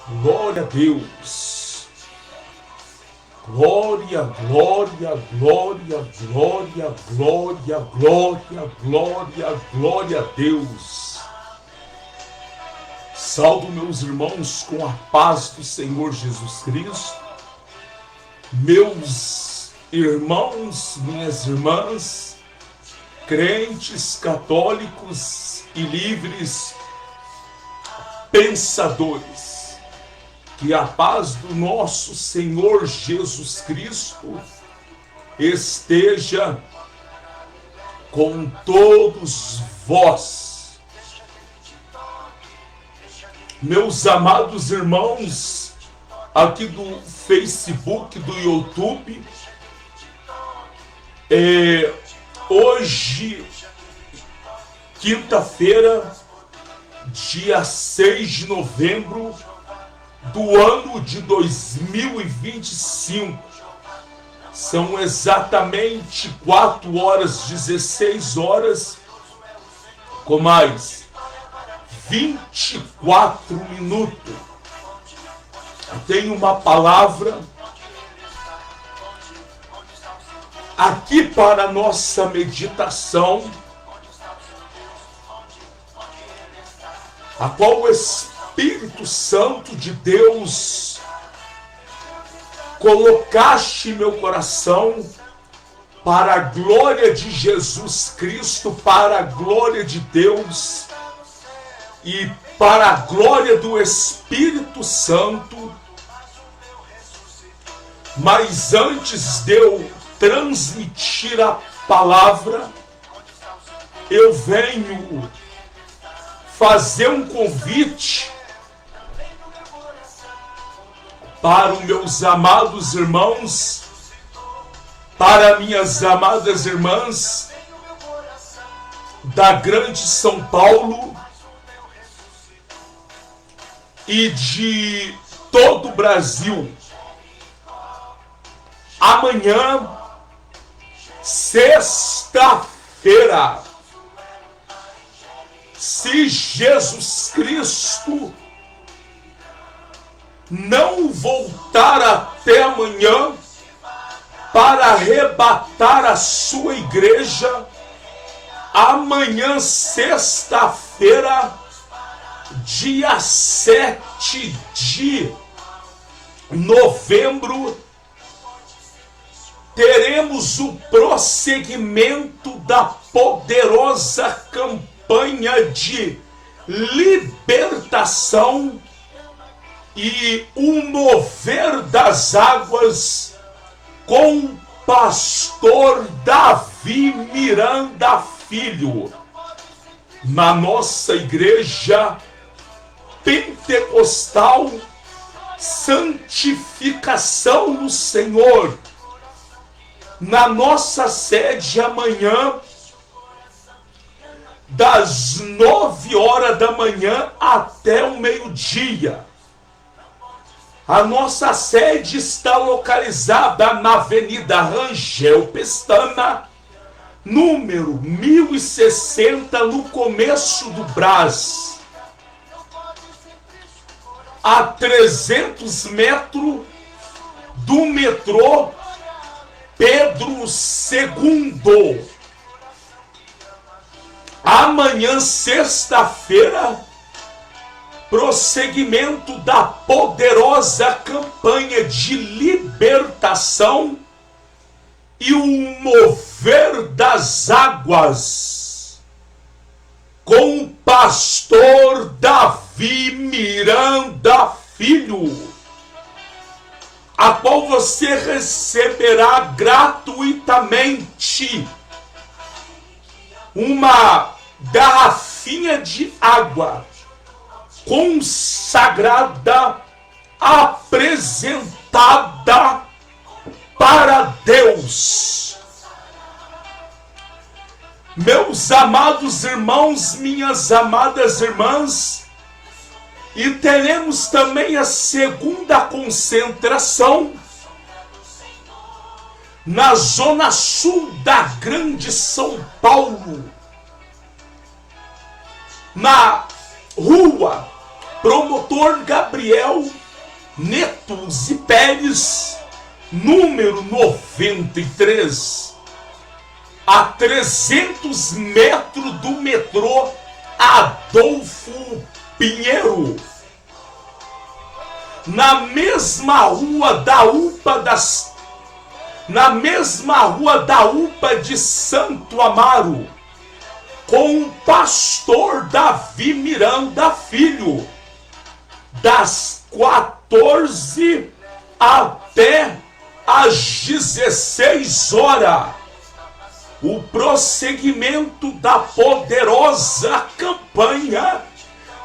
Glória a Deus. Glória, glória, glória, glória, glória, glória, glória, glória a Deus. Salve meus irmãos com a paz do Senhor Jesus Cristo. Meus irmãos, minhas irmãs, crentes, católicos e livres pensadores, que a paz do nosso Senhor Jesus Cristo esteja com todos vós. Meus amados irmãos, aqui do Facebook, do YouTube, hoje, quinta-feira, dia 6 de novembro do ano de 2025. São exatamente 4 horas, 16 horas, com mais 24 minutos. Eu tenho uma palavra aqui para a nossa meditação, a qual o Espírito Santo de Deus colocaste em meu coração para a glória de Jesus Cristo, para a glória de Deus e para a glória do Espírito Santo. Mas antes de eu transmitir a palavra, eu venho fazer um convite para os meus amados irmãos, para minhas amadas irmãs da Grande São Paulo e de todo o Brasil. Amanhã, sexta-feira, se Jesus Cristo não voltar até amanhã para arrebatar a sua igreja, amanhã, sexta-feira, dia 7 de novembro, teremos o prosseguimento da poderosa campanha de libertação e o mover das águas com o pastor Davi Miranda Filho, na nossa igreja pentecostal Santificação no Senhor, na nossa sede amanhã, das 9 horas da manhã até o meio-dia. A nossa sede está localizada na Avenida Rangel Pestana, número 1060, no começo do Brás, a 300 metros do metrô Pedro II. Amanhã, sexta-feira, prosseguimento da poderosa campanha de libertação e o mover das águas com o pastor Davi Miranda Filho, a qual você receberá gratuitamente uma garrafinha de água consagrada, apresentada para Deus. Meus amados irmãos, minhas amadas irmãs, e teremos também a segunda concentração na zona sul da Grande São Paulo, na rua promotor Gabriel Netus e Pérez, número 93, a 300 metros do metrô Adolfo Pinheiro, na mesma rua da UPA de Santo Amaro, com o pastor Davi Miranda Filho, das 14 até às 16 horas. O prosseguimento da poderosa campanha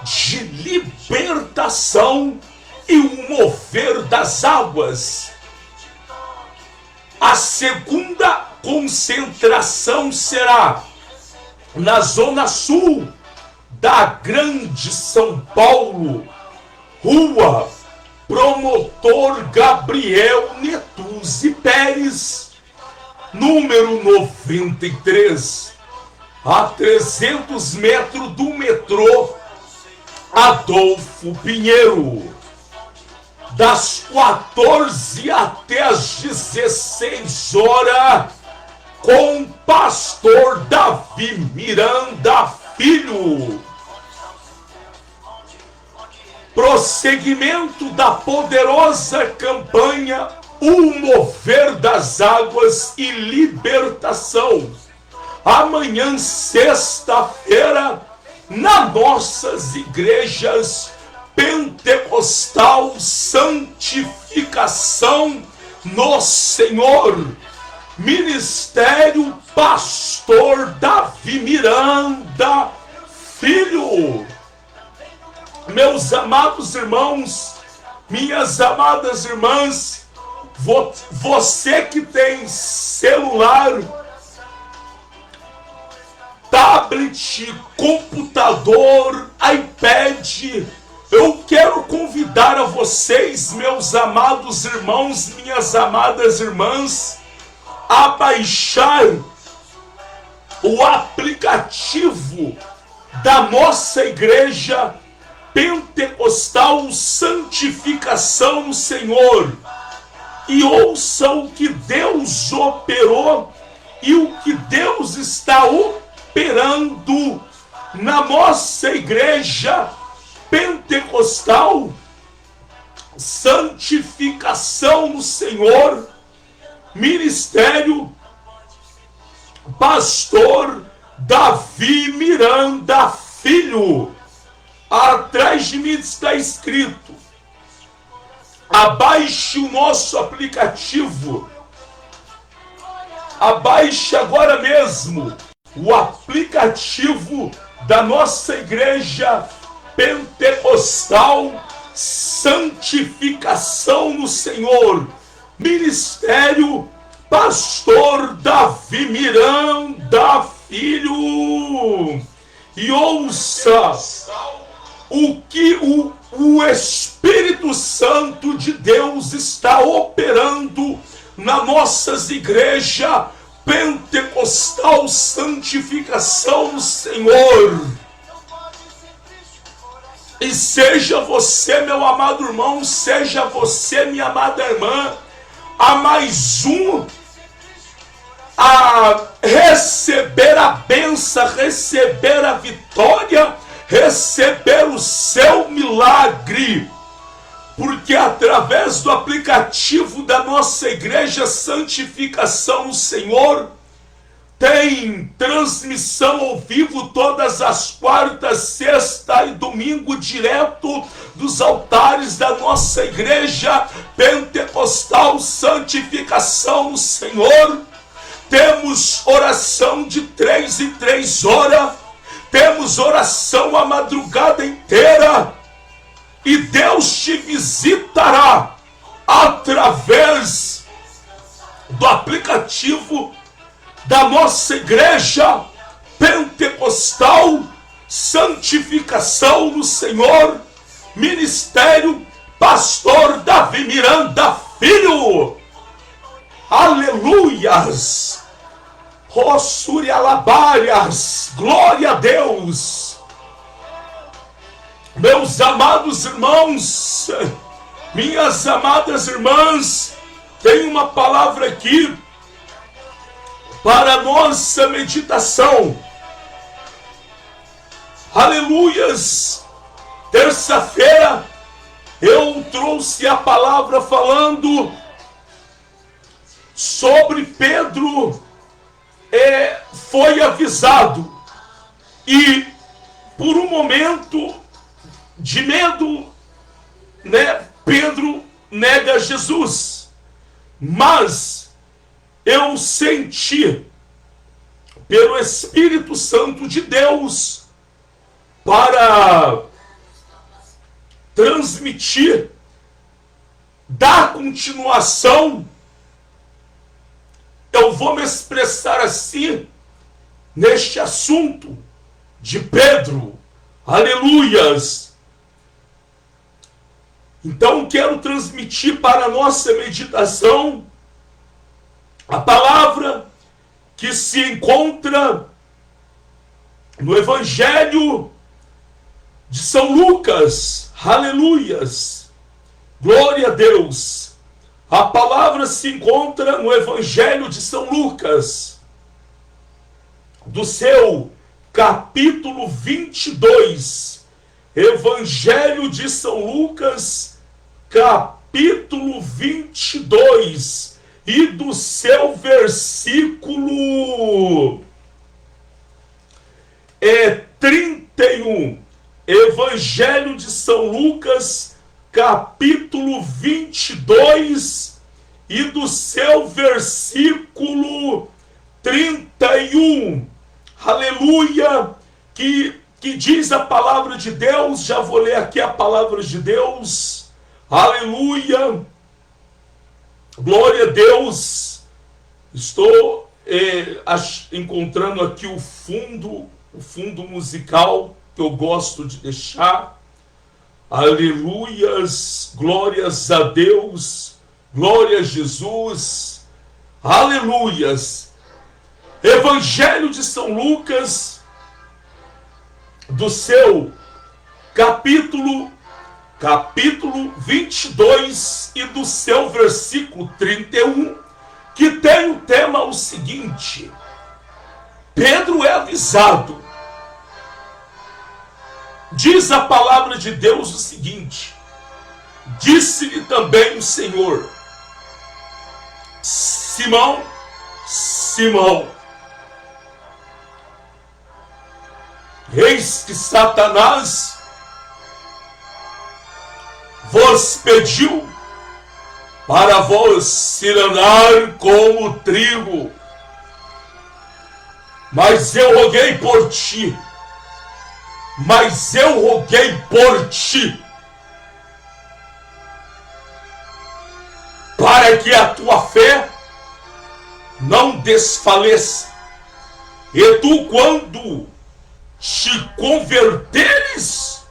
de libertação e o mover das águas. A segunda concentração será na Zona Sul da Grande São Paulo, Rua Promotor Gabriel Netus e Pérez, número 93, a 300 metros do metrô Adolfo Pinheiro, das 14 até as 16 horas, com o pastor Davi Miranda Filho. Prosseguimento da poderosa campanha O Mover das Águas e Libertação, amanhã, sexta-feira, nas nossas igrejas Pentecostal Santificação no Senhor, Ministério Pastor Davi Miranda Filho. Meus amados irmãos, minhas amadas irmãs, você que tem celular, tablet, computador, iPad, eu quero convidar a vocês, meus amados irmãos, minhas amadas irmãs, a baixar o aplicativo da nossa igreja Pentecostal Santificação no Senhor, e ouçam o que Deus operou e o que Deus está operando na nossa igreja Pentecostal Santificação no Senhor, Ministério Pastor Davi Miranda Filho. Atrás de mim está escrito: abaixe o nosso aplicativo, abaixe agora mesmo o aplicativo da nossa igreja Pentecostal Santificação no Senhor, Ministério Pastor Davi Miranda Filho, e ouça o que o Espírito Santo de Deus está operando na nossas igrejas Pentecostal Santificação no Senhor. E seja você, meu amado irmão, seja você, minha amada irmã, a mais um a receber a bênção, receber a vitória, receber o seu milagre, porque através do aplicativo da nossa igreja Santificação no Senhor, tem transmissão ao vivo todas as quartas, sexta e domingo, direto dos altares da nossa igreja Pentecostal Santificação no Senhor. Temos oração de 3 em 3 horas, temos oração a madrugada inteira, e Deus te visitará através do aplicativo da nossa igreja Pentecostal Santificação no Senhor, Ministério Pastor Davi Miranda Filho. Aleluias! Rossuri alabarias, glória a Deus. Meus amados irmãos, minhas amadas irmãs, tem uma palavra aqui para a nossa meditação. Aleluias! Terça-feira eu trouxe a palavra falando sobre Pedro foi avisado e por um momento de medo, Pedro nega Jesus. Mas eu senti pelo Espírito Santo de Deus para transmitir, dar continuação. Eu vou me expressar assim neste assunto de Pedro. Aleluias! Então quero transmitir para a nossa meditação a palavra que se encontra no Evangelho de São Lucas. Aleluias! Glória a Deus! A palavra se encontra no Evangelho de São Lucas, do seu capítulo 22. Evangelho de São Lucas, capítulo 22, e do seu versículo 31. Evangelho de São Lucas, capítulo 22, e do seu versículo 31. Aleluia! Que diz a palavra de Deus. Já vou ler aqui a palavra de Deus. Aleluia! Glória a Deus! Estou encontrando aqui o fundo musical que eu gosto de deixar. Aleluias! Glórias a Deus! Glória a Jesus! Aleluias! Evangelho de São Lucas, do seu capítulo 22 e do seu versículo 31, que tem o tema o seguinte: Pedro é avisado. Diz a palavra de Deus o seguinte: disse-lhe também o Senhor: Simão, Simão, eis que Satanás vos pediu para vos ciranar como trigo, mas eu roguei por ti, para que a tua fé não desfaleça, e tu, quando te converteres,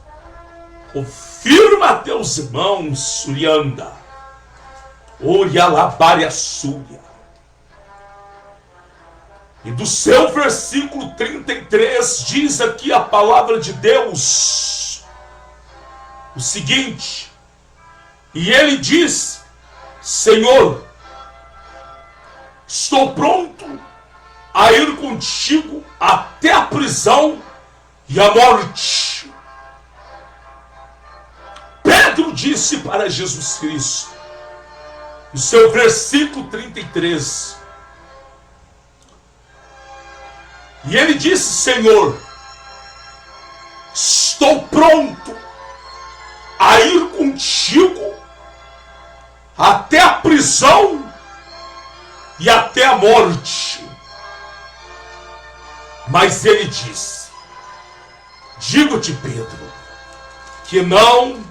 confirma teus irmãos, Surianda, Orialabária Súria. E do seu versículo 33 diz aqui a palavra de Deus o seguinte: e ele diz: Senhor, estou pronto a ir contigo até a prisão e a morte. Pedro disse para Jesus Cristo, no seu versículo 33, e ele disse: Senhor, estou pronto a ir contigo até a prisão e até a morte. Mas ele disse: digo-te, Pedro, que não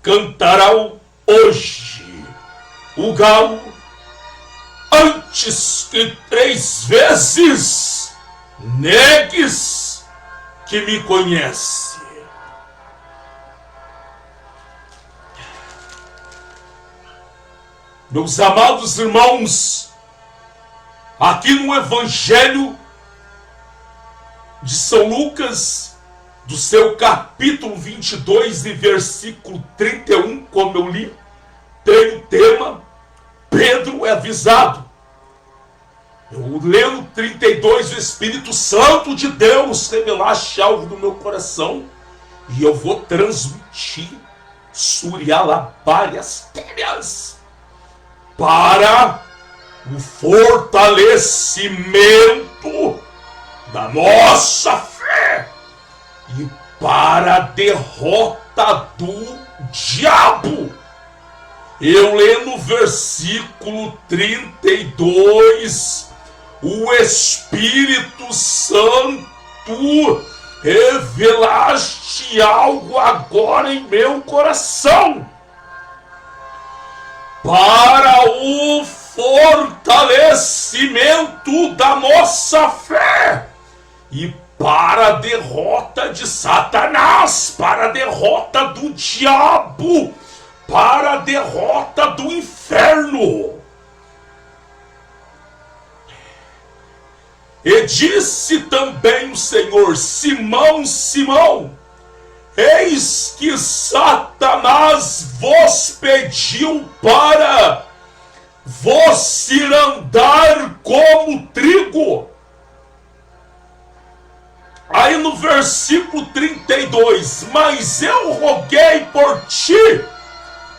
cantará hoje o galo antes que 3 vezes negues que me conhece. Meus amados irmãos, aqui no Evangelho de São Lucas, do seu capítulo 22 e versículo 31, como eu li, tem o tema Pedro é avisado. Eu lendo 32, o Espírito Santo de Deus revelaste algo no meu coração e eu vou transmitir Surialabárias Térias para o fortalecimento da nossa fé e para a derrota do diabo. Eu lendo o versículo 32, o Espírito Santo revelaste algo agora em meu coração para o fortalecimento da nossa fé e para a derrota de Satanás, para a derrota do diabo, para a derrota do inferno. E disse também o Senhor: Simão, Simão, eis que Satanás vos pediu para vos ir andar como trigo. Aí no versículo 32, mas eu roguei por ti,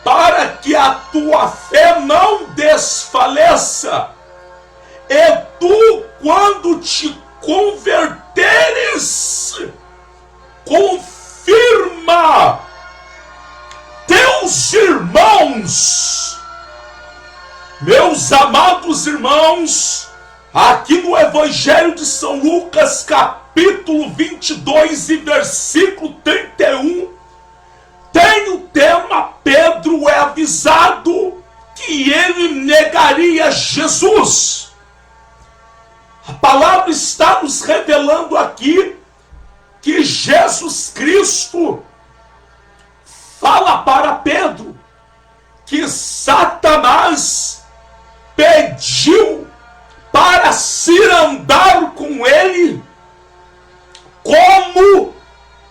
para que a tua fé não desfaleça, e tu, quando te converteres, confirma teus irmãos. Meus amados irmãos, aqui no Evangelho de São Lucas, capítulo 22 e versículo 31, tem o tema Pedro é avisado que ele negaria Jesus. A palavra está nos revelando aqui que Jesus Cristo fala para Pedro que Satanás pediu para se andar com ele como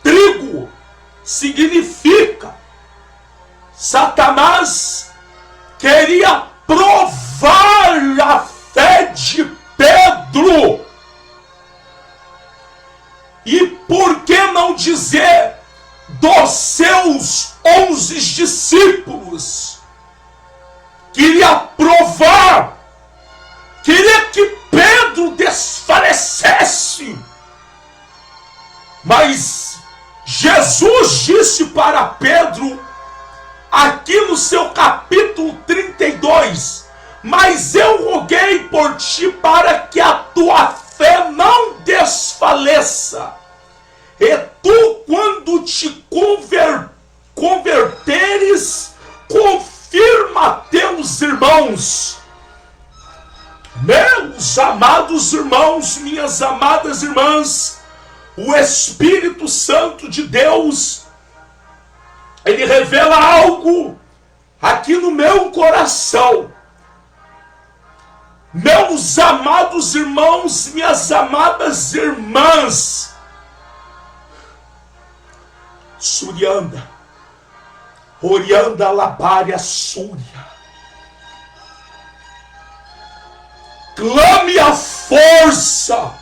trigo. Significa, Satanás queria provar a fé de Pedro. E por que não dizer dos seus 11 discípulos? Queria provar, queria que Pedro desfalecesse. Mas Jesus disse para Pedro, aqui no seu capítulo 32, mas eu roguei por ti para que a tua fé não desfaleça. E tu, quando te converteres, confirma teus irmãos. Meus amados irmãos, minhas amadas irmãs, o Espírito Santo de Deus, ele revela algo aqui no meu coração. Meus amados irmãos, minhas amadas irmãs, Surianda, Orianda Labária Súria, clame a força,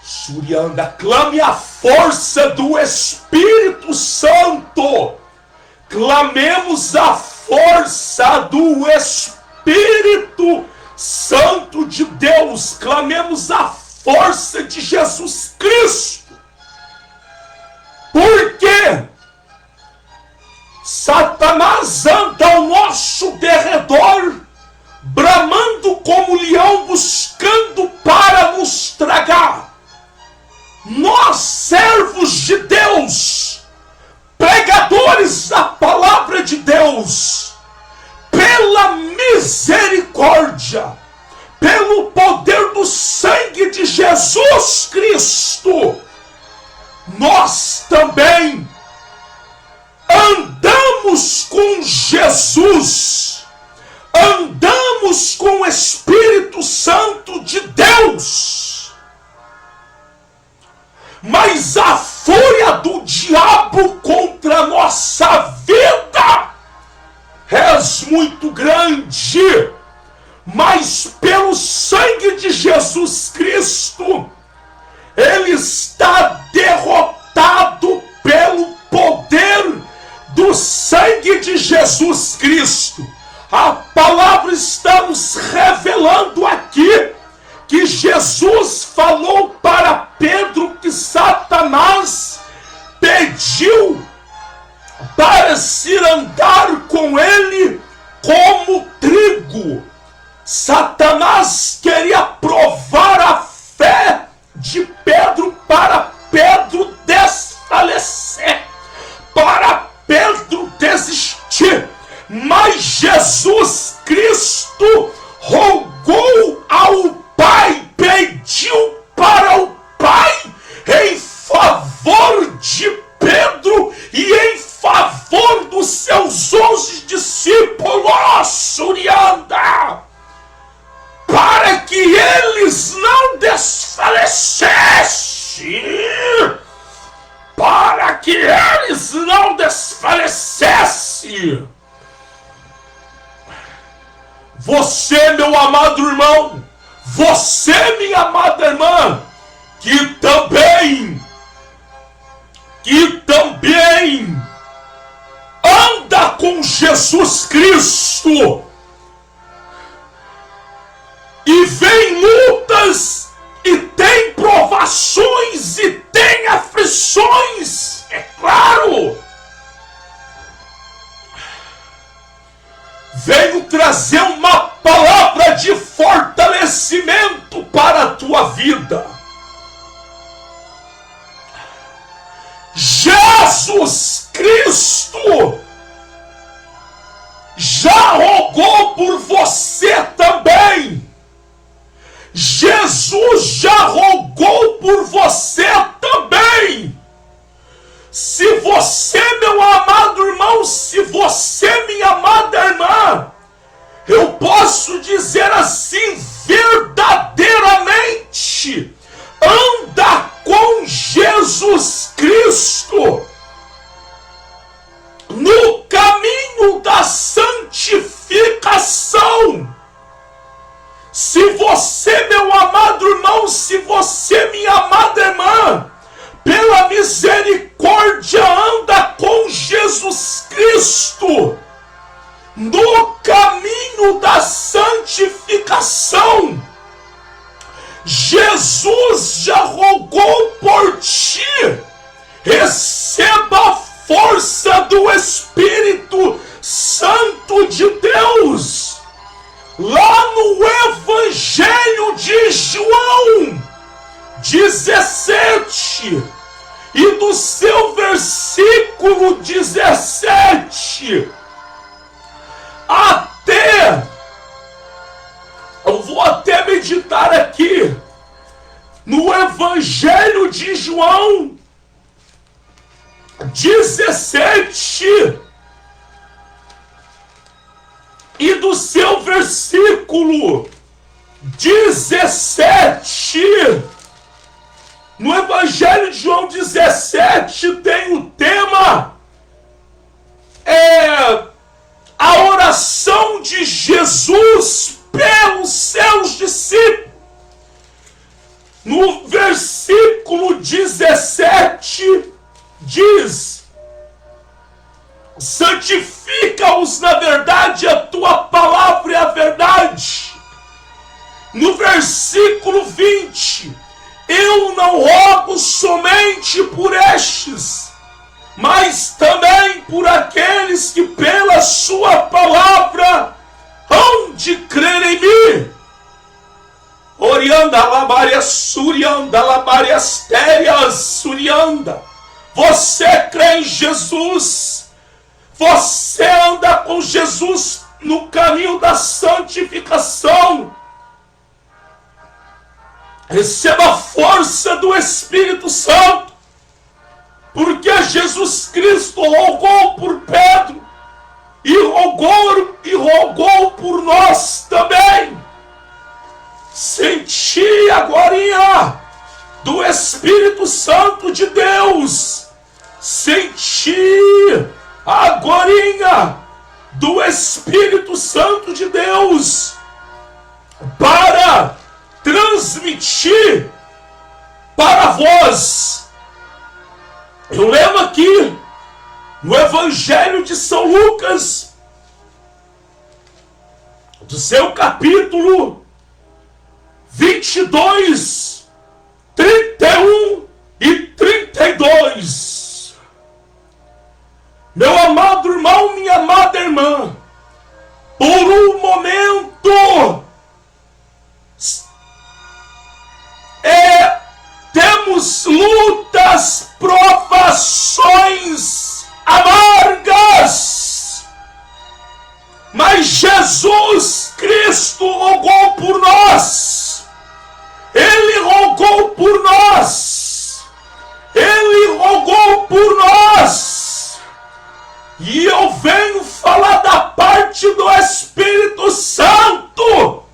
Surianda, clame a força do Espírito Santo, clamemos a força do Espírito Santo de Deus, clamemos a força de Jesus Cristo. Porque Satanás anda ao nosso derredor, bramando como leão, buscando para nos tragar. Nós, servos de Deus, pregadores da palavra de Deus, pela misericórdia, pelo poder do sangue de Jesus Cristo, nós também andamos com Jesus, andamos com o Espírito Santo de Deus, mas a grande, mas pelo sangue de Jesus Cristo, ele está derrotado pelo poder do sangue de Jesus Cristo. A palavra está nos revelando aqui que Jesus falou para Pedro que Satanás pediu para se andar com ele como trigo. Satanás queria provar a fé de Pedro para Pedro desfalecer, para Pedro desistir. Mas Jesus Cristo rogou ao Pai, pediu para o Pai em favor de Pedro e em favor dos seus 11 discípulos, Surianda, para que eles não desfalecessem, para que eles não desfalecessem. Você, meu amado irmão, você, minha amada irmã, que também anda com Jesus Cristo e vem lutas e tem provações e tem aflições, é claro. Venho trazer uma palavra de fortalecimento para a tua vida. Jesus Cristo já rogou por você também. Jesus já rogou por você também. Se você, meu amado irmão, se você, minha amada irmã, eu posso dizer assim, verdadeiramente, anda com Jesus Cristo no caminho da santificação. Se você, meu amado irmão, se você, minha amada irmã, pela misericórdia anda com Jesus Cristo no caminho da santificação, Jesus já rogou por ti. Receba a força do Espírito Santo de Deus. Lá no Evangelho de João 17 e do seu versículo 17 eu vou até meditar aqui no Evangelho de João 17 e do seu versículo 17. No Evangelho de João 17 tem o tema a oração de Jesus pelos seus discípulos. No versículo 17 diz: santifica-os na verdade, a tua palavra é a verdade. No versículo 20: eu não rogo somente por estes, mas também por aqueles que pela sua palavra hão de crer em mim. Orianda, labaria, surianda, labaria, astérias, surianda. Você crê em Jesus? Você anda com Jesus no caminho da santificação? Receba a força do Espírito Santo, porque Jesus Cristo rogou por Pedro e rogou por nós também. Senti agora do Espírito Santo de Deus, senti agora do Espírito Santo de Deus para transmitir para vós. Eu lembro aqui no Evangelho de São Lucas, do seu capítulo 22, 31 e 32. Meu amado irmão, minha amada irmã, por um momento temos lutas, provações amargas, mas Jesus Cristo rogou por nós. Ele rogou por nós. Ele rogou por nós. E eu venho falar da parte do Espírito Santo.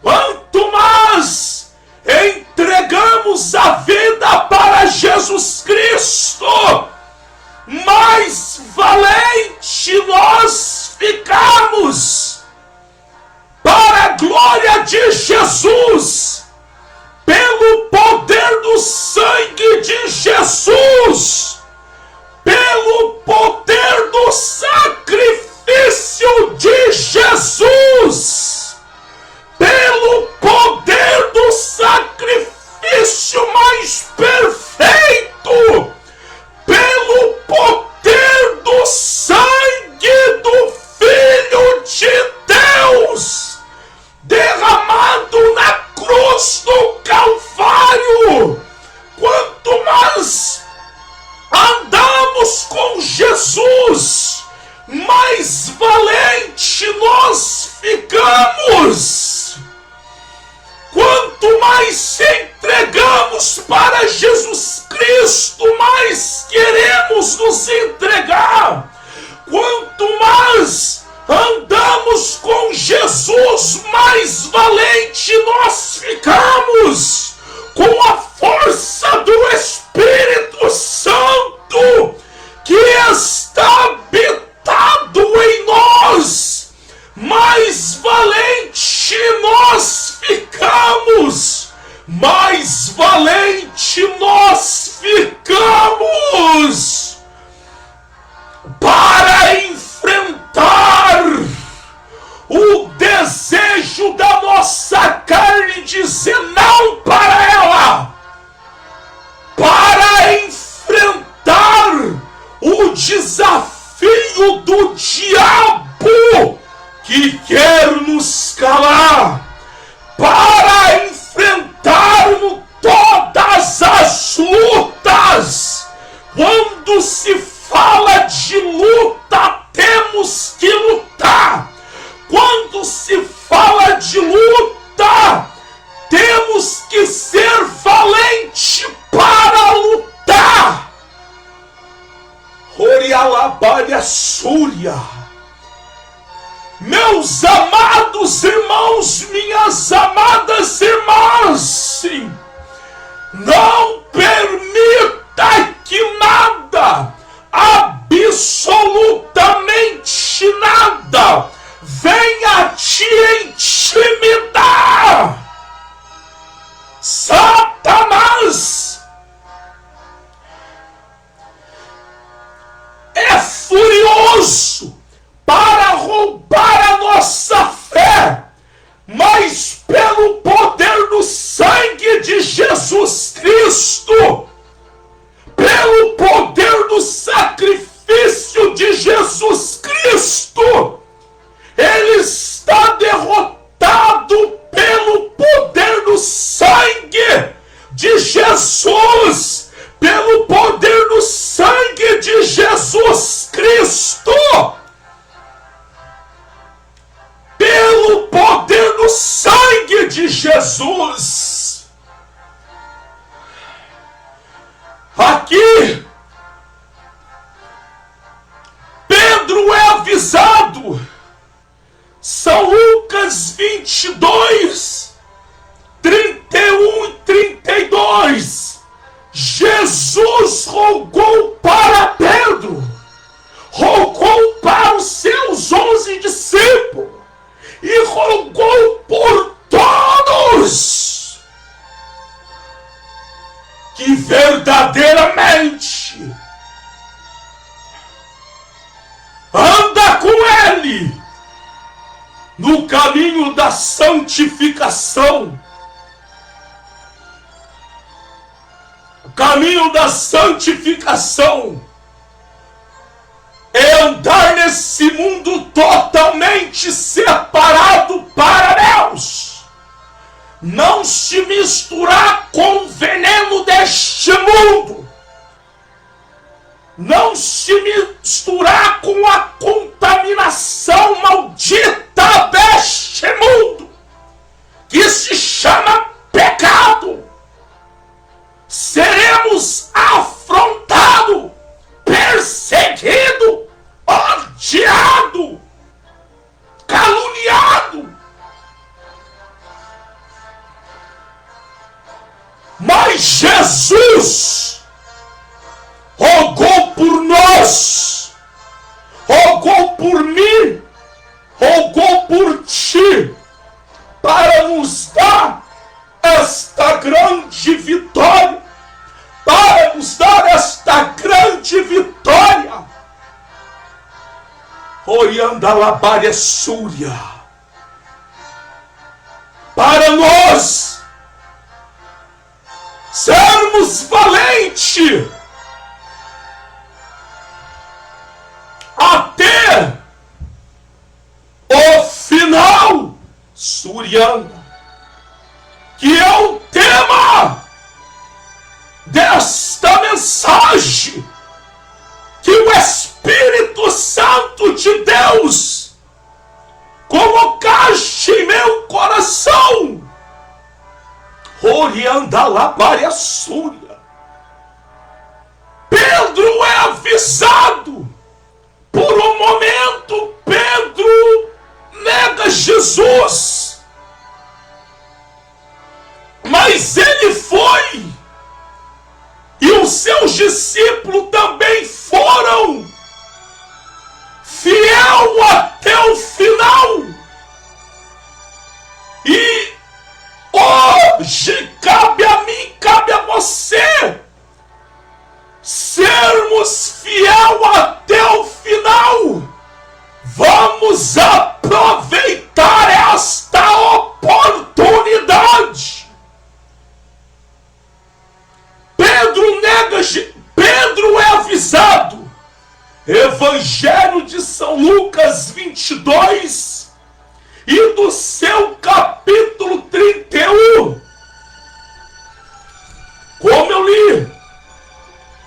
Quanto mais entregamos a vida para Jesus Cristo, mais valente nós ficamos. Para a glória de Jesus, pelo poder do sangue de Jesus, pelo poder do sacrifício de Jesus, pelo poder do sacrifício mais perfeito, pelo poder do sangue do Filho de Deus, derramado na cruz do Calvário. Quanto mais andamos com Jesus, mais valente nós ficamos. Quanto mais se entregamos para Jesus Cristo, mais queremos nos entregar. Quanto mais andamos com Jesus, mais valente nós ficamos. Com a força do Espírito Santo que está habitado em nós, mais valente nós ficamos. Mais valente nós ficamos para enfrentar o desejo da nossa carne, dizer não para ela, para enfrentar o desafio do diabo que quer nos calar, para enfrentarmos todas as lutas. Quando se fala de luta, temos que lutar. Quando se fala de luta, temos que ser valente para lutar. Orialabaria Súria. Meus amados irmãos, minhas amadas irmãs, não permita que nada, absolutamente nada, venha te intimidar. Satanás é furioso para roubar a nossa fé, mas pelo poder do sangue de Jesus Cristo, pelo poder do sacrifício de Jesus Cristo, ele está derrotado pelo poder do sangue de Jesus, pelo poder do sangue de Jesus Cristo, pelo poder do sangue de Jesus. Aqui, Pedro é avisado. São Lucas 22, 31 e 32. Jesus rogou para Pedro, rogou para os seus os 11 discípulos e rogou por todos que verdadeiramente anda com ele no caminho da santificação. O caminho da santificação é andar nesse mundo totalmente separado para Deus. Não se misturar com o veneno deste mundo. Não se misturar com a contaminação maldita deste mundo, que se chama pecado. Seremos afrontados, perseguidos, odiados, caluniados. Mas Jesus rogou por nós, rogou por mim, rogou por ti, para nos dar esta grande vitória, para nos dar esta grande vitória. Oriandalabária Súria, para nós sermos valentes até o final, Surianda, que é o tema desta mensagem que o Espírito Santo de Deus colocaste em meu coração. Oriandalabária Súria. Pedro é avisado. Por um momento, Pedro nega Jesus. Mas ele foi. E os seus discípulos também foram. Fiel até o final. E hoje cabe a mim, cabe a você, sermos fiel até o final. Vamos aproveitar esta oportunidade. Pedro é avisado. Evangelho de São Lucas 22 e do seu capítulo 31. Como eu li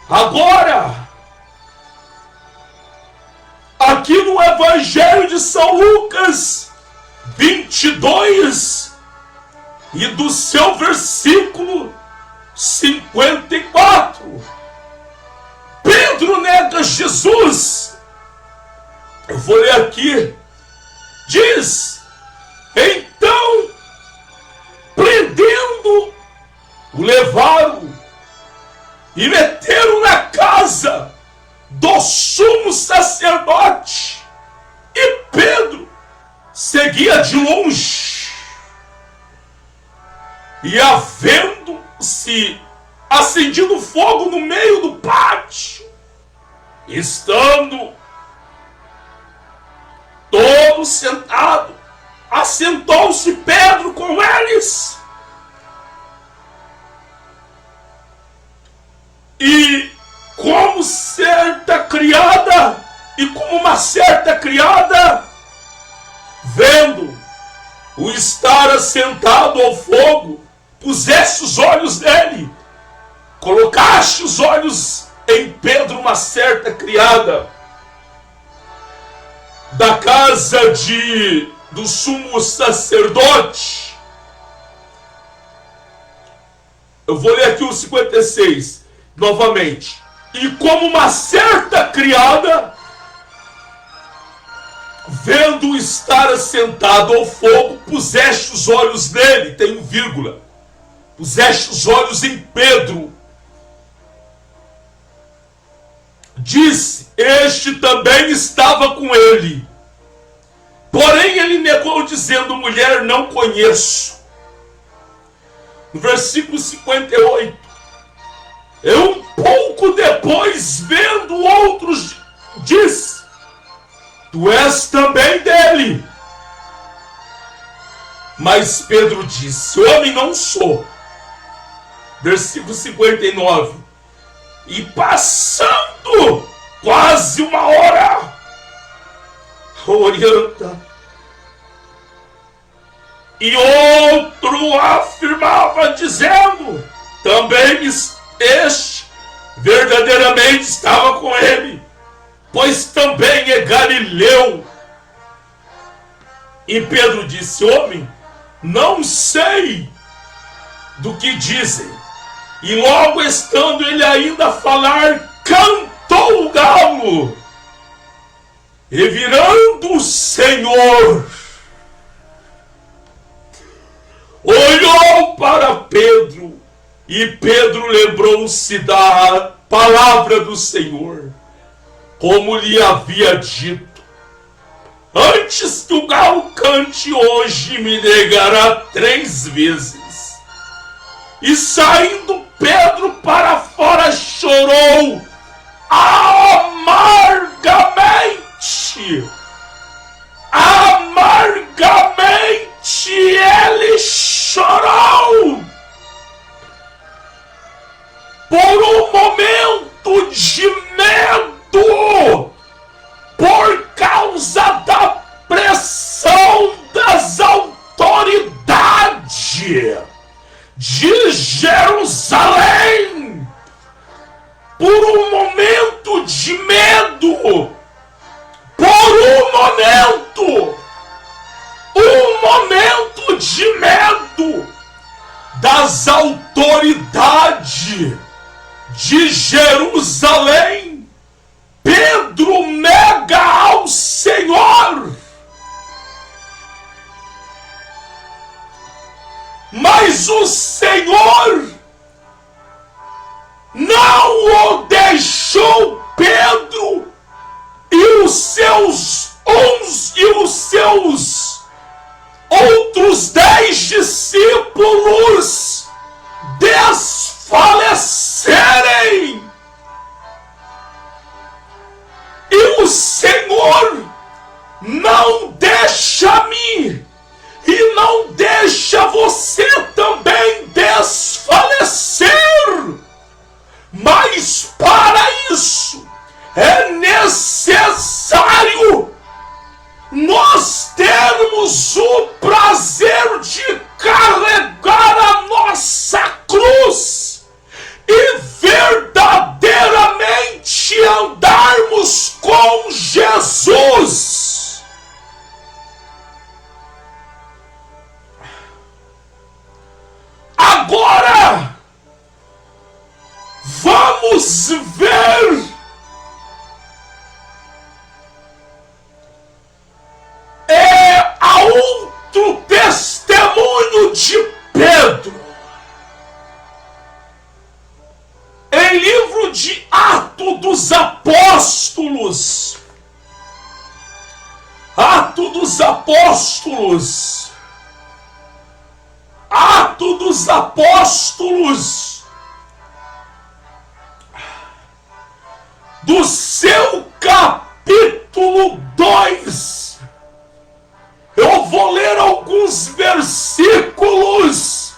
agora, aqui no Evangelho de São Lucas 22 e do seu versículo 54. Pedro nega Jesus. Eu vou ler aqui. Diz: então, prendendo, o levaram e meteram na casa do sumo sacerdote. E Pedro seguia de longe. E havendo-se acendido fogo no meio do pátio, estando todos sentados, assentou-se Pedro com eles. E como uma certa criada, vendo o estar assentado ao fogo, puseste os olhos nele. Colocaste os olhos em Pedro, uma certa criada da casa do sumo sacerdote. Eu vou ler aqui o 56 novamente. E como uma certa criada, vendo estar assentado ao fogo, puseste os olhos nele, tem um vírgula, puseste os olhos em Pedro. Disse: este também estava com ele. Porém ele negou, dizendo: mulher, não conheço. No versículo 58, e um pouco depois, vendo outros, diz: tu és também dele. Mas Pedro disse: homem, não sou. Versículo 59, e passando quase uma hora, orienta, e outro afirmava, dizendo: também este verdadeiramente estava com ele, pois também é galileu. E Pedro disse: homem, não sei do que dizem. E logo estando ele ainda a falar, cantou o galo. E virando o Senhor, olhou para Pedro, e Pedro lembrou-se da palavra do Senhor, como lhe havia dito: antes que o galo cante, hoje me negará 3 vezes. E saindo Pedro para fora, chorou amargamente. Amargamente ele chorou. Por um momento de medo, por causa da pressão das autoridades de Jerusalém, por um momento de medo, por um momento de medo das autoridades de Jerusalém, Pedro nega ao Senhor. Mas o Senhor não o deixou, Pedro e os seus outros 10 discípulos desfalecerem. E o Senhor não deixa-me e não deixa você também desfalecer. Mas para isso é necessário nós termos o prazer de carregar a nossa cruz e verdadeiramente andarmos com Jesus. Agora, vamos ver a outro testemunho de Pedro. Em livro de Atos dos Apóstolos. Atos dos Apóstolos. Atos dos Apóstolos, do seu capítulo 2. Eu vou ler alguns versículos.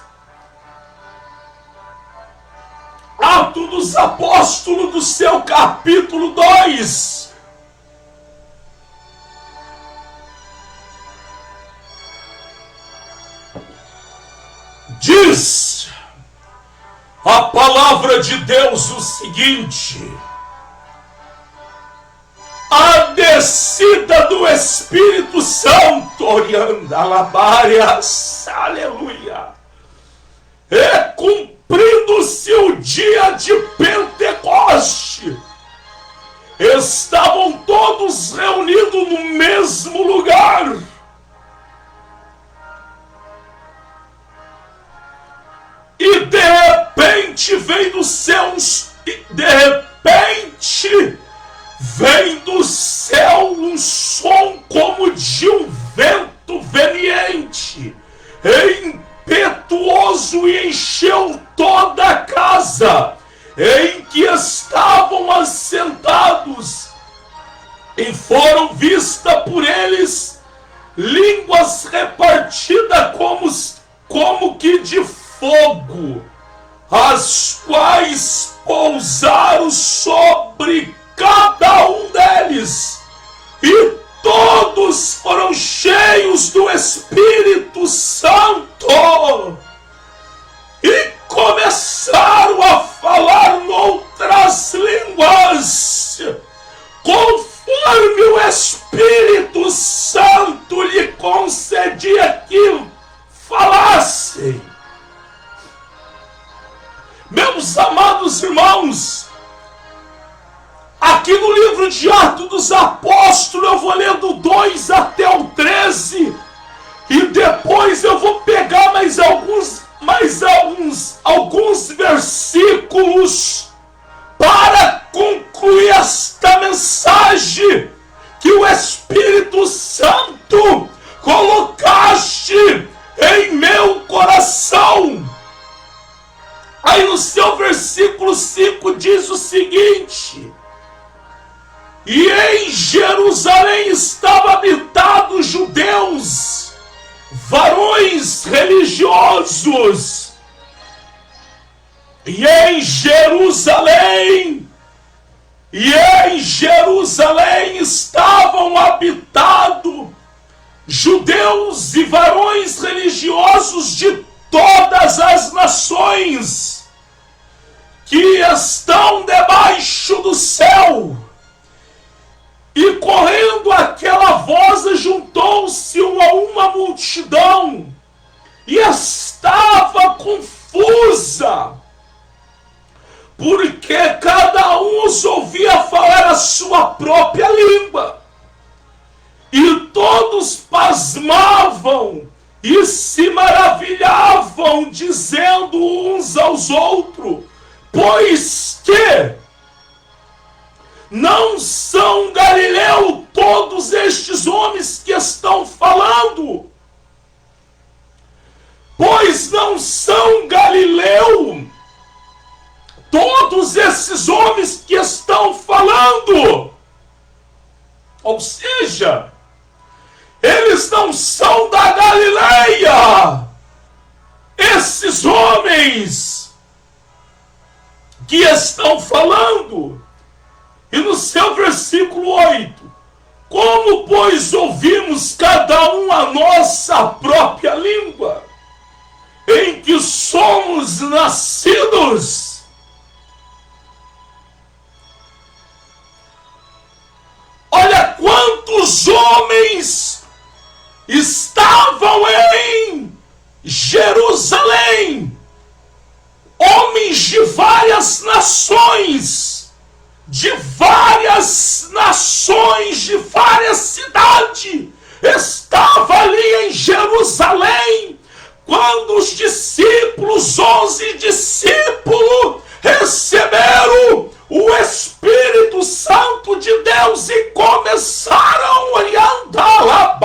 Atos dos Apóstolos, do seu capítulo 2. Diz a palavra de Deus o seguinte: a descida do Espírito Santo, orianda alabárias, aleluia, é cumprindo-se o dia de Pentecoste. Estavam todos reunidos no mesmo lugar. E de repente vem dos céus, vem do céu um som como de um em que estavam assentados, e foram vistas por eles línguas repartidas como que de fogo, as quais pousaram sobre cada um deles, e todos foram cheios do Espírito Santo e começaram a falar noutras línguas, conforme o Espírito Santo lhe concedia que falassem. Meus amados irmãos, aqui no livro de Atos dos Apóstolos, eu vou ler do 2 até o 13, e depois eu vou pegar mais alguns versículos para concluir esta mensagem que o Espírito Santo colocaste em meu coração. Aí no seu versículo 5 diz o seguinte: e em Jerusalém estavam habitados judeus, varões religiosos. E em Jerusalém estavam habitados judeus e varões religiosos de todas as nações que estão debaixo do céu. E correndo aquela voz, juntou-se uma multidão, e estava confusa, porque cada um os ouvia falar a sua própria língua. E todos pasmavam e se maravilhavam, dizendo uns aos outros: pois que não são galileus todos estes homens que estão falando? Pois não são galileus todos esses homens que estão falando? Ou seja, eles não são da Galileia, esses homens que estão falando. E no seu versículo 8: como, pois, ouvimos cada um a nossa própria língua, em que somos nascidos? Olha quantos homens estavam em Jerusalém, homens de várias nações, de várias cidades, estava ali em Jerusalém, quando os discípulos, 11 discípulos, receberam o Espírito Santo de Deus e começaram a andar lá,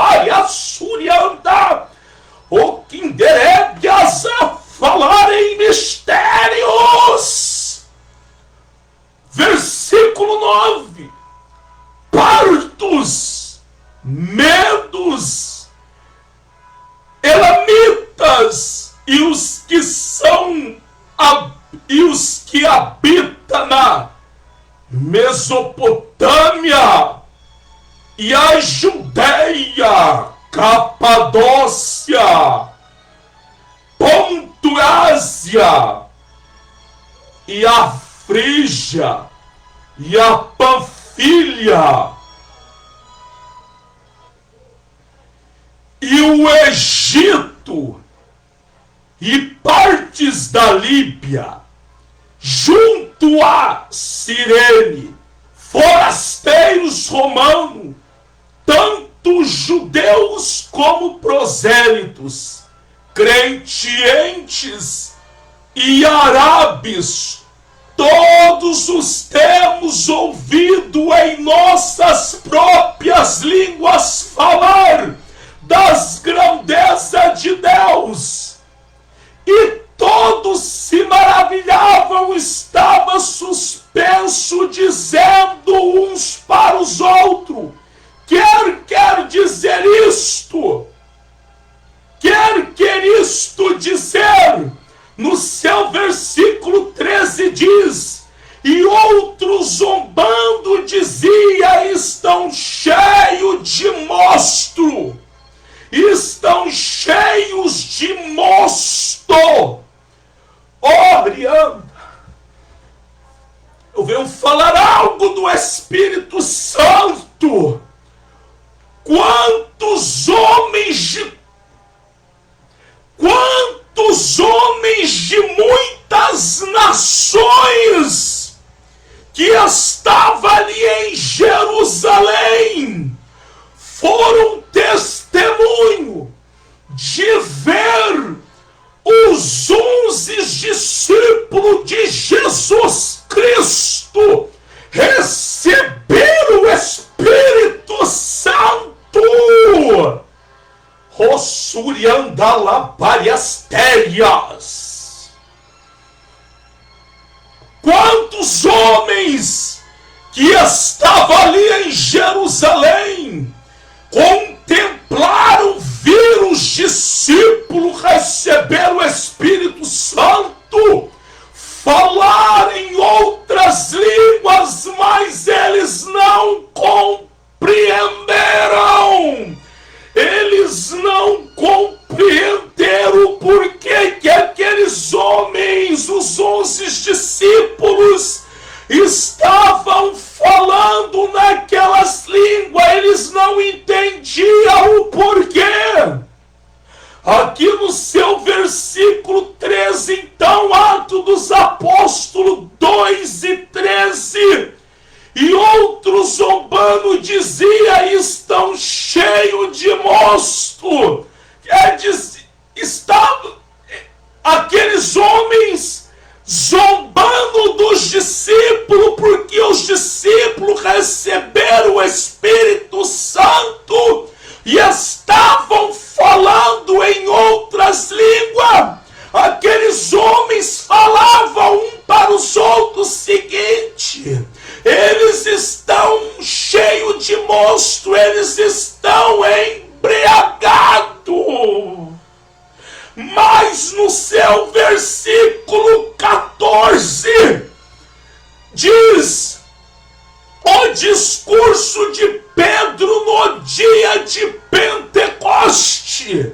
o Kinderebias, a falar em mistérios. Versículo 9: partos, medos, elamitas e os que habitam na Mesopotâmia e a Judeia, Capadócia, Ponto, Ásia e a Frígia e a Panfilha e o Egito e partes da Líbia, junto a Cirene, forasteiros romanos, tanto judeus como prosélitos, crentes e árabes, todos os temos ouvido em nossas próprias línguas falar das grandezas de Deus. E todos se maravilhavam, estavam verso dizendo uns para os outros. Quer dizer isto? Quer isto dizer? No seu versículo 13 diz: e outros zombando dizia: estão cheios de mosto. Estão cheios de mosto. Orianda. Eu venho falar algo do Espírito Santo. Quantos homens de muitas nações que estavam ali em Jerusalém foram testemunho de ver os 11 discípulos de Jesus Cristo receber o Espírito Santo. Rossuriandalabariastérias. Quantos homens que estavam ali em Jerusalém contemplaram, viram os discípulos receber o Espírito Santo, falar em outras línguas, mas eles não compreenderam. Eles não compreenderam por que aqueles homens, os 11 discípulos, estavam falando naquelas línguas. Eles não entendiam o porquê. Aqui no seu versículo 13, então, Atos dos Apóstolos 2:13, e outros zombando dizia: estão cheios de mosto. Quer dizer, estavam aqueles homens zombando dos discípulos, porque os discípulos receberam o Espírito Santo e estavam falando em outras línguas. Aqueles homens falavam um para os outros o seguinte: eles estão cheios de mosto, eles estão embriagados. Mas no seu versículo 14 diz: o discurso de Pedro no dia de Pentecoste.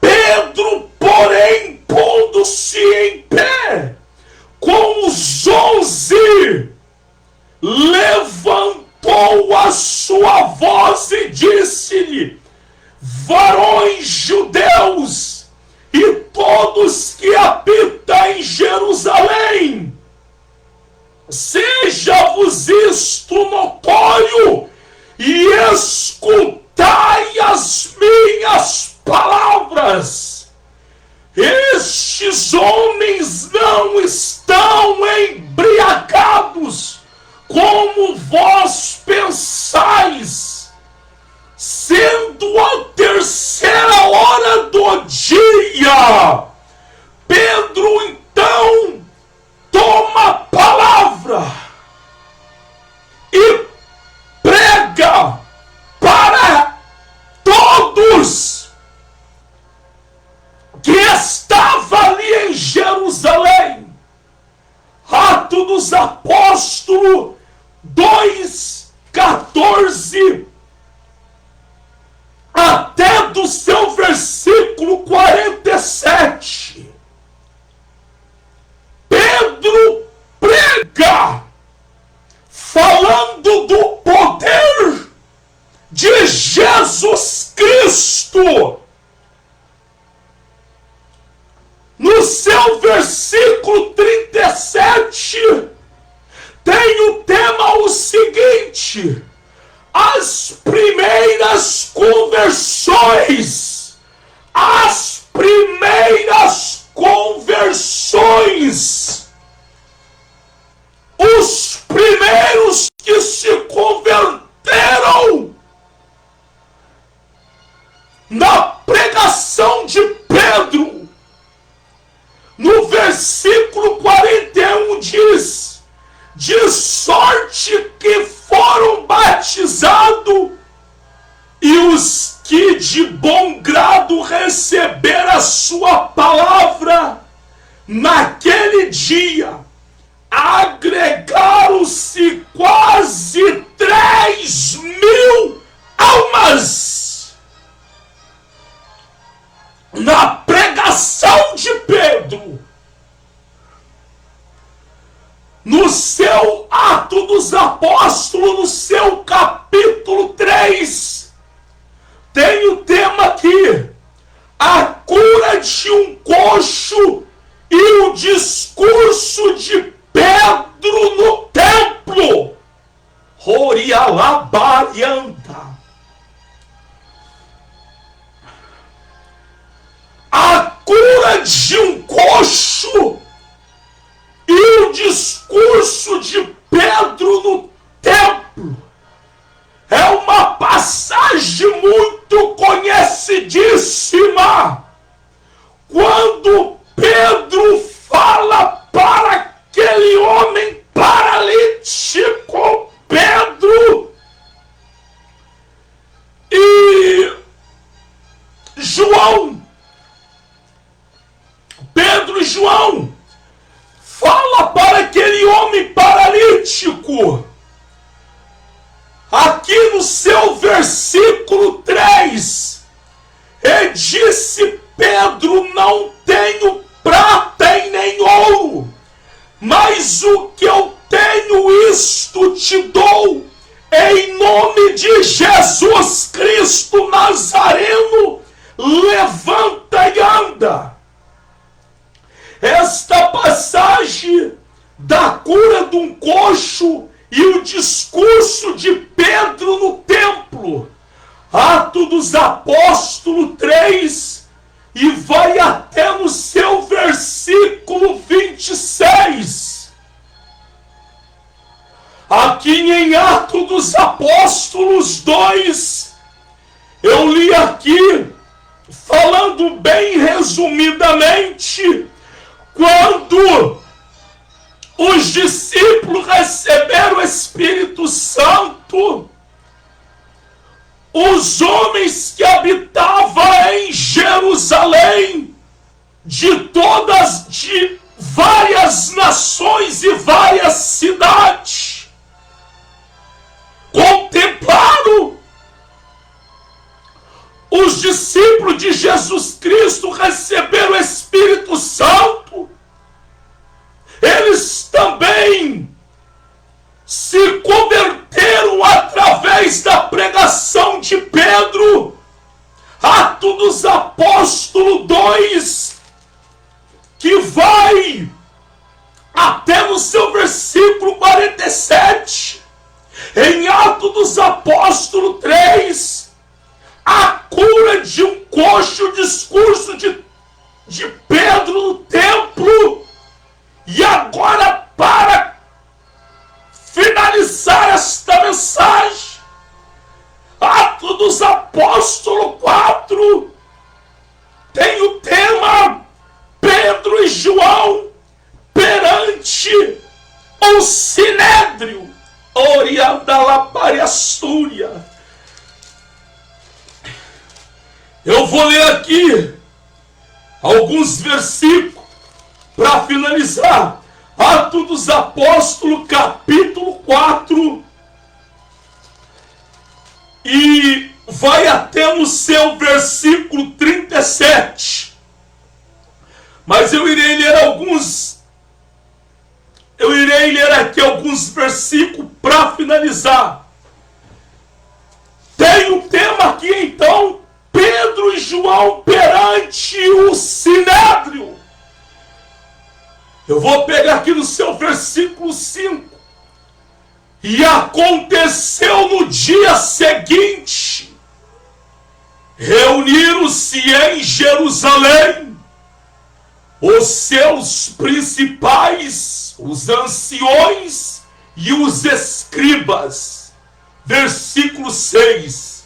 Pedro, porém, pondo-se em pé com os 11, levantou a sua voz e disse-lhe: varões judeus e todos que habitam em Jerusalém, seja-vos isto notório e escutai as minhas palavras. Estes homens não estão embriagados como vós pensais, sendo a terceira hora do dia. Pedro então toma a palavra e prega para todos que estavam ali em Jerusalém. Atos dos Apóstolos 2:14 até do seu versículo 47. Pedro prega falando do poder de Jesus Cristo. No seu versículo 37 tem o tema o seguinte: as primeiras conversões. As primeiras conversões. Os primeiros que se converteram na pregação de Pedro. No versículo 41 diz: sua palavra, naquele dia, agregaram-se quase 3.000 almas na pregação de Pedro. No seu Ato dos Apóstolos, no seu capítulo 3, tem o tema aqui: a cura de um coxo e o discurso de Pedro no templo. Orialabarianda. A cura de um coxo e o discurso de Pedro no templo é uma passagem muito conhecidíssima. Quando Pedro fala para aquele homem paralítico, Pedro e João, fala para aquele homem paralítico, aqui no seu versículo 3, e disse Pedro: não tenho prata e nem ouro, mas o que eu tenho isto te dou, em nome de Jesus Cristo Nazareno, levanta e anda. Esta passagem da cura de um coxo e o discurso de Pedro no templo, Ato dos Apóstolos 3, e vai até no seu versículo 26. Aqui em Ato dos Apóstolos 2, eu li aqui, falando bem resumidamente, quando os discípulos receberam o Espírito Santo, os homens que habitavam em Jerusalém, de várias nações e várias cidades, contemplaram os discípulos de Jesus Cristo receberam o Espírito Santo. Eles também se converteram através da pregação de Pedro. Ato dos Apóstolos 2, que vai até no seu versículo 47. Em Ato dos Apóstolos 3, a cura de um coxo, o discurso de Pedro no templo. E agora, para finalizar esta mensagem, Ato dos Apóstolos 4, tem o tema Pedro e João perante o Sinédrio. Oriandalapariastúria. Eu vou ler aqui alguns versículos para finalizar. Atos dos Apóstolos, capítulo 4, e vai até no seu versículo 37. Mas eu irei ler aqui alguns versículos para finalizar. Tem um tema aqui então, Pedro e João perante o Sinédrio. Eu vou pegar aqui no seu versículo 5. E aconteceu no dia seguinte, reuniram-se em Jerusalém os seus principais, os anciões e os escribas. Versículo 6.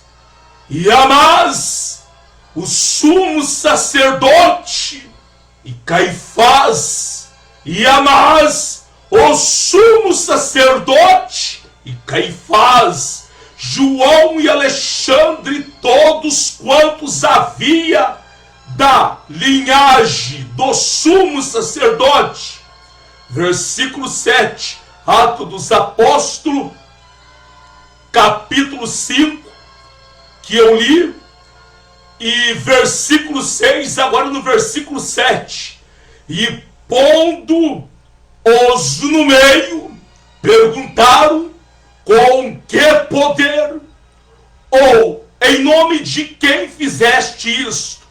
E Anás, o sumo sacerdote, e Caifás, e Anás, o sumo sacerdote, e Caifás, João e Alexandre, todos quantos havia da linhagem do sumo sacerdote. Versículo 7, Atos dos Apóstolos, capítulo 5, que eu li, e versículo 6, agora no versículo 7. E pondo-os no meio, perguntaram: com que poder ou em nome de quem fizeste isto?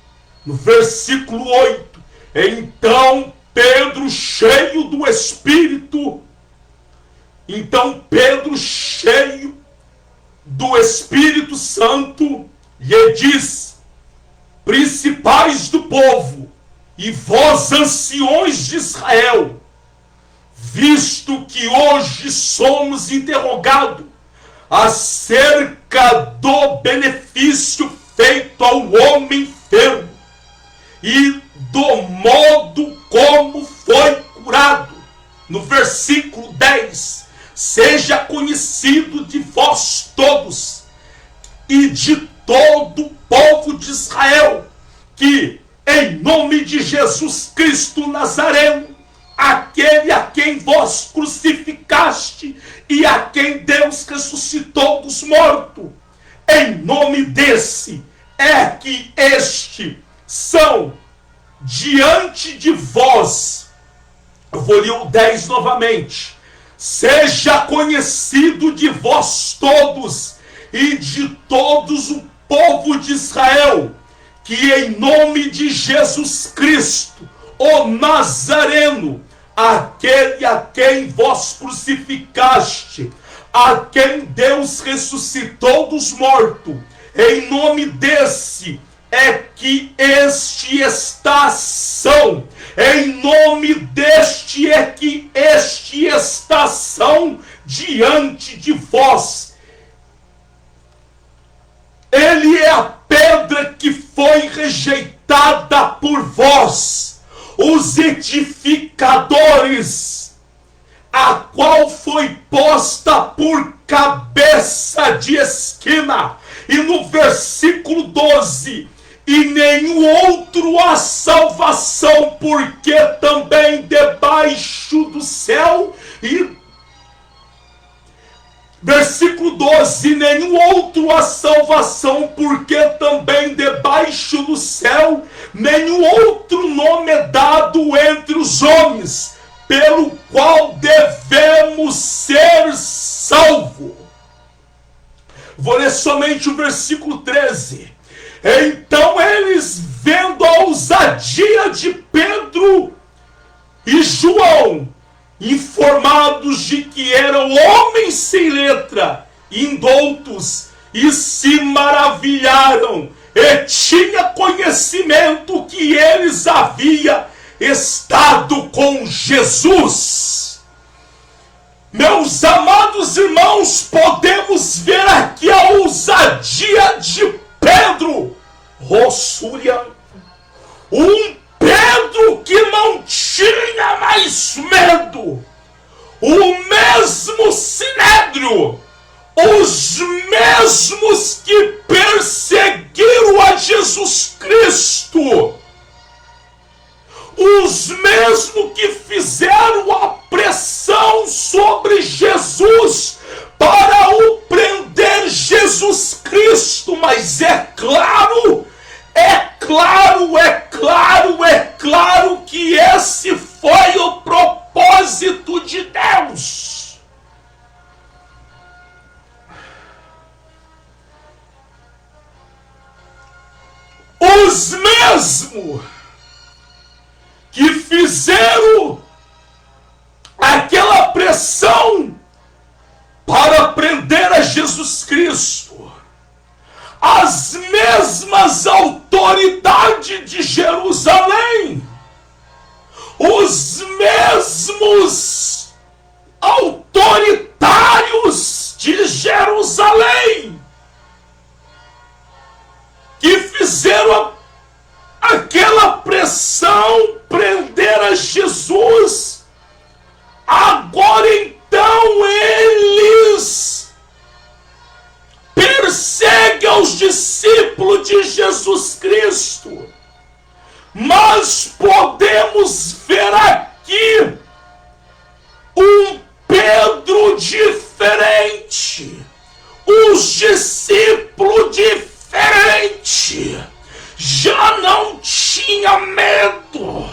No versículo 8, então Pedro, cheio do Espírito Santo, lhe diz: principais do povo, e vós anciões de Israel, visto que hoje somos interrogados acerca do benefício feito ao homem enfermo e do modo como foi curado. No versículo 10, seja conhecido de vós todos e de todo o povo de Israel, que em nome de Jesus Cristo Nazareno, aquele a quem vós crucificaste e a quem Deus ressuscitou dos mortos, em nome desse é que são diante de vós. Eu vou ler o 10 novamente. Seja conhecido de vós todos e de todos o povo de Israel, que em nome de Jesus Cristo, o Nazareno, aquele a quem vós crucificaste, a quem Deus ressuscitou dos mortos, em nome desse é que são, em nome deste é que são diante de vós. Ele é a pedra que foi rejeitada por vós, os edificadores, a qual foi posta por cabeça de esquina. E no versículo 12, e nenhum outro há salvação, porque também debaixo do céu, e versículo 12, nenhum outro há salvação, porque também debaixo do céu nenhum outro nome é dado entre os homens, pelo qual devemos ser salvos. Vou ler somente o versículo 13. Então eles, vendo a ousadia de Pedro e João, informados de que eram homens sem letra, indoutos, e se maravilharam, e tinha conhecimento que eles haviam estado com Jesus. Meus amados irmãos, podemos ver aqui a ousadia de Pedro, Rossúria, um Pedro que não tinha mais medo, o mesmo Sinédrio, os mesmos que perseguiram a Jesus Cristo, os mesmos que fizeram a pressão sobre Jesus para o prender Jesus Cristo. Mas é claro que esse foi o propósito de Deus. Os mesmos que fizeram aquela pressão para prender a Jesus Cristo, as mesmas autoridades de Jerusalém, os mesmos autoritários de Jerusalém, que fizeram aquela pressão prender a Jesus, agora então eles perseguem os discípulos de Jesus Cristo, os discípulos diferente. Já não tinha medo,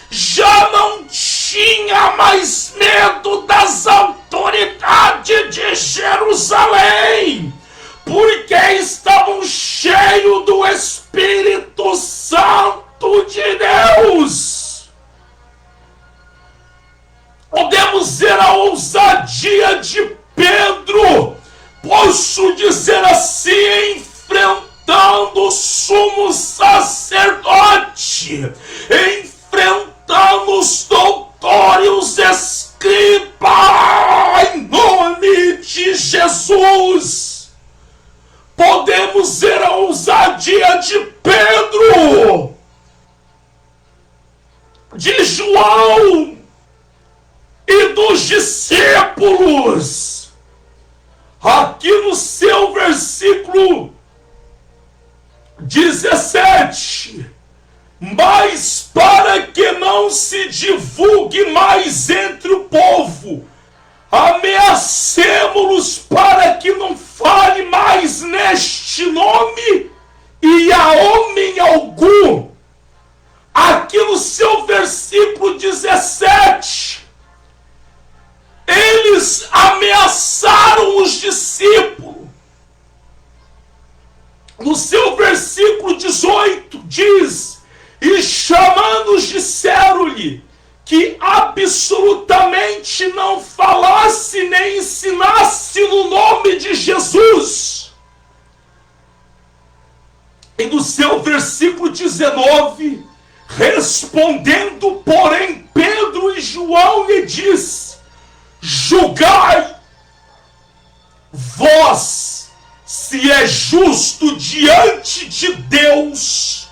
já não tinha mais medo das autoridades de Jerusalém, porque estavam cheios do Espírito Santo de Deus. Podemos ver a ousadia de Pedro, posso dizer assim, enfrentando o sumo sacerdote, enfrentando os doutores, escribas, em nome de Jesus. Podemos ver a ousadia de Pedro, de João e dos discípulos. Aqui no seu versículo 17, mas para que não se divulgue mais entre o povo, ameacemo-los para que não fale mais neste nome e a homem algum. Aqui no seu versículo 17, eles ameaçaram os discípulos. No seu versículo 18 diz: e chamando-os disseram-lhe que absolutamente não falasse nem ensinasse no nome de Jesus. E no seu versículo 19, respondendo, porém, Pedro e João lhe disse: julgai vós se é justo diante de Deus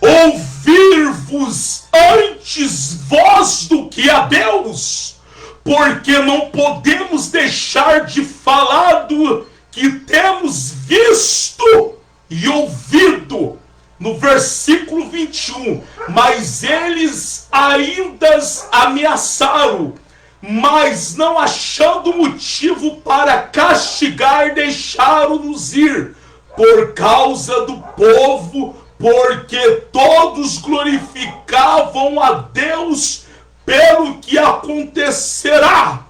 ouvir-vos antes vós do que a Deus, porque não podemos deixar de falar do que temos visto e ouvido. No versículo 21, mas eles ainda ameaçaram, mas não achando motivo para castigar, deixaram-nos ir por causa do povo, porque todos glorificavam a Deus pelo que acontecerá.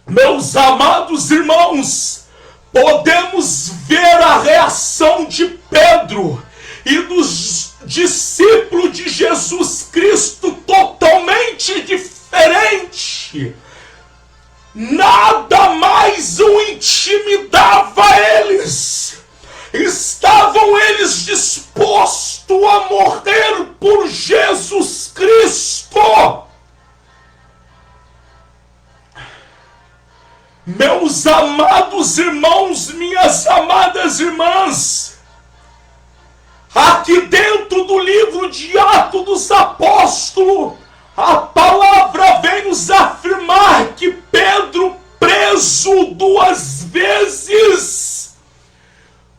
Meus amados irmãos, podemos ver a reação de Pedro e dos discípulos de Jesus Cristo totalmente diferente. Nada mais o intimidava eles. Estavam eles dispostos a morrer por Jesus Cristo. Meus amados irmãos, minhas amadas irmãs, aqui dentro do livro de Atos dos Apóstolos, a palavra vem nos afirmar que Pedro, preso 2 vezes,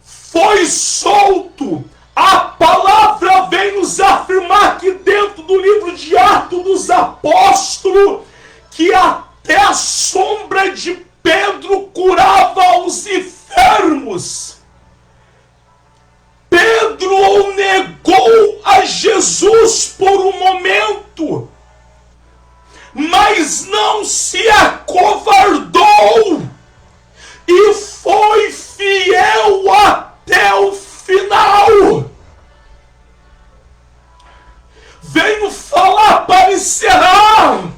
foi solto. A palavra vem nos afirmar que dentro do livro de Atos dos Apóstolos, que até a sombra de Pedro curava os enfermos. Pedro negou a Jesus por um momento, mas não se acovardou e foi fiel até o final. Venho falar para encerrar.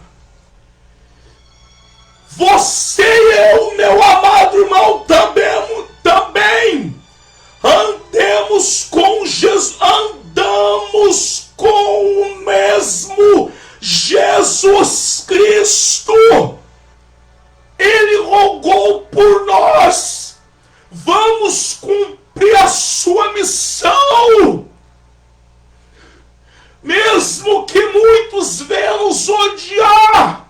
Você e eu, meu amado irmão, também andemos com Jesus, andamos com o mesmo Jesus Cristo. Ele rogou por nós. Vamos cumprir a sua missão. Mesmo que muitos venham nos odiar,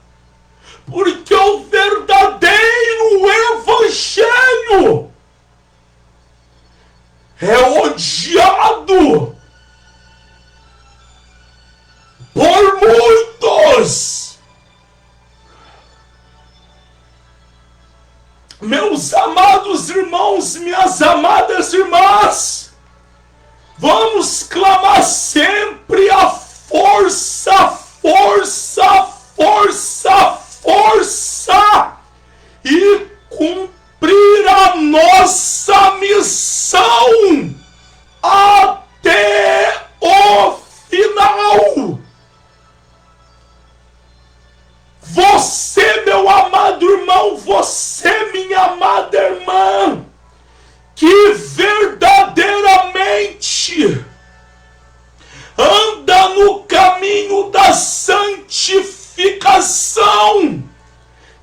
porque o verdadeiro evangelho é odiado por muitos. Meus amados irmãos, minhas amadas irmãs, vamos clamar sempre a força, força, força, força e cumprir a nossa missão até o final. Você, meu amado irmão, você, minha amada irmã, que verdadeiramente anda no caminho da santificação,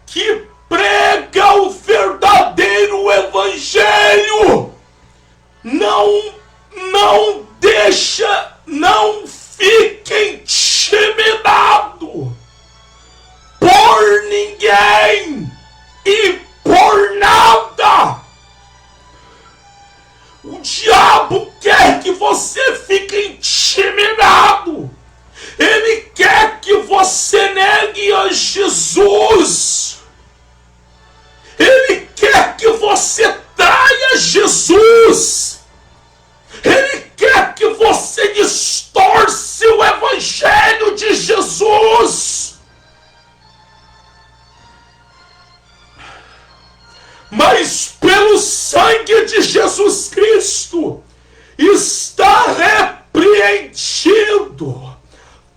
que prega o verdadeiro evangelho, não deixa, não fique intimidado por ninguém e por nada. O diabo quer que você fique intimidado. Ele quer que você negue a Jesus. Ele quer que você traia Jesus. Ele quer que você distorce o evangelho de Jesus. Mas pelo sangue de Jesus Cristo está repreendido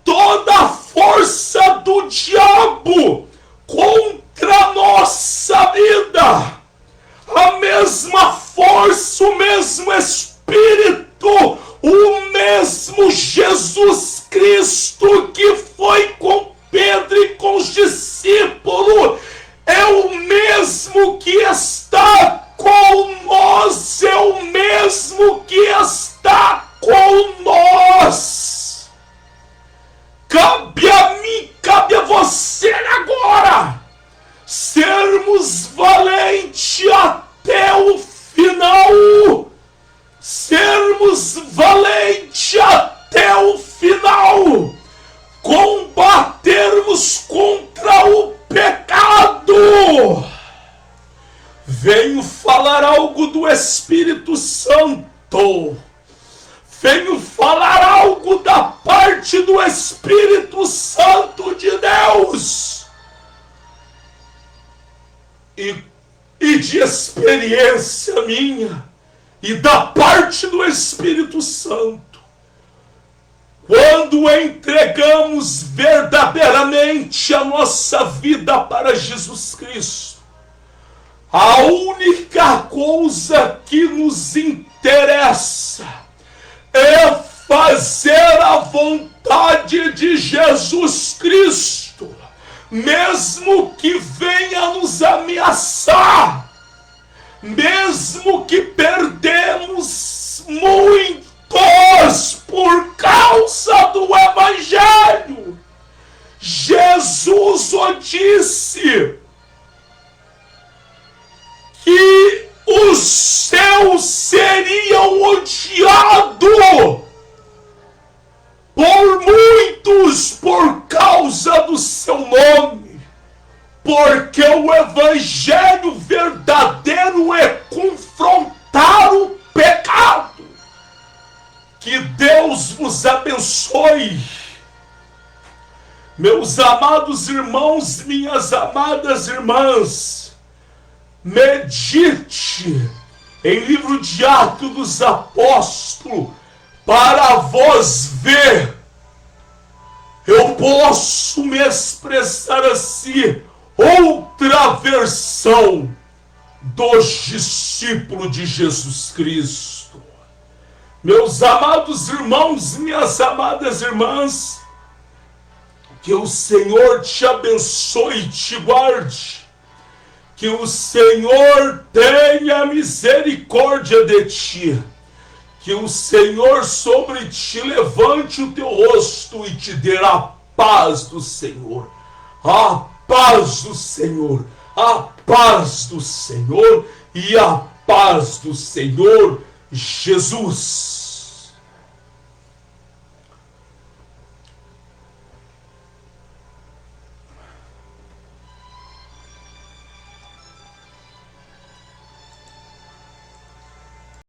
toda a força do diabo contra a nossa vida. A mesma força, o mesmo Espírito, o mesmo Jesus Cristo que foi com Pedro e com os discípulos, é o mesmo que está com nós, é o mesmo que está com nós. Cabe a mim, cabe a você agora, sermos valentes até o final. Sermos valentes até o final. Combatermos contra o pecado. Venho falar algo do Espírito Santo. Venho falar algo da parte do Espírito Santo de Deus. E de experiência minha e da parte do Espírito Santo. Quando entregamos verdadeiramente a nossa vida para Jesus Cristo, a única coisa que nos interessa é fazer a vontade de Jesus Cristo, mesmo que venha nos ameaçar, mesmo que perdemos muitos por causa do Evangelho. Jesus o disse, que os seus seriam odiados por muitos por causa do seu nome, porque o Evangelho verdadeiro é confrontar o pecado. Que Deus vos abençoe. Meus amados irmãos, minhas amadas irmãs, medite em livro de Atos dos Apóstolos, para vós ver. Eu posso me expressar assim, outra versão dos discípulos de Jesus Cristo. Meus amados irmãos, minhas amadas irmãs, que o Senhor te abençoe e te guarde, que o Senhor tenha misericórdia de ti, que o Senhor sobre ti levante o teu rosto e te dê a paz do Senhor, a paz do Senhor, a paz do Senhor e a paz do Senhor Jesus.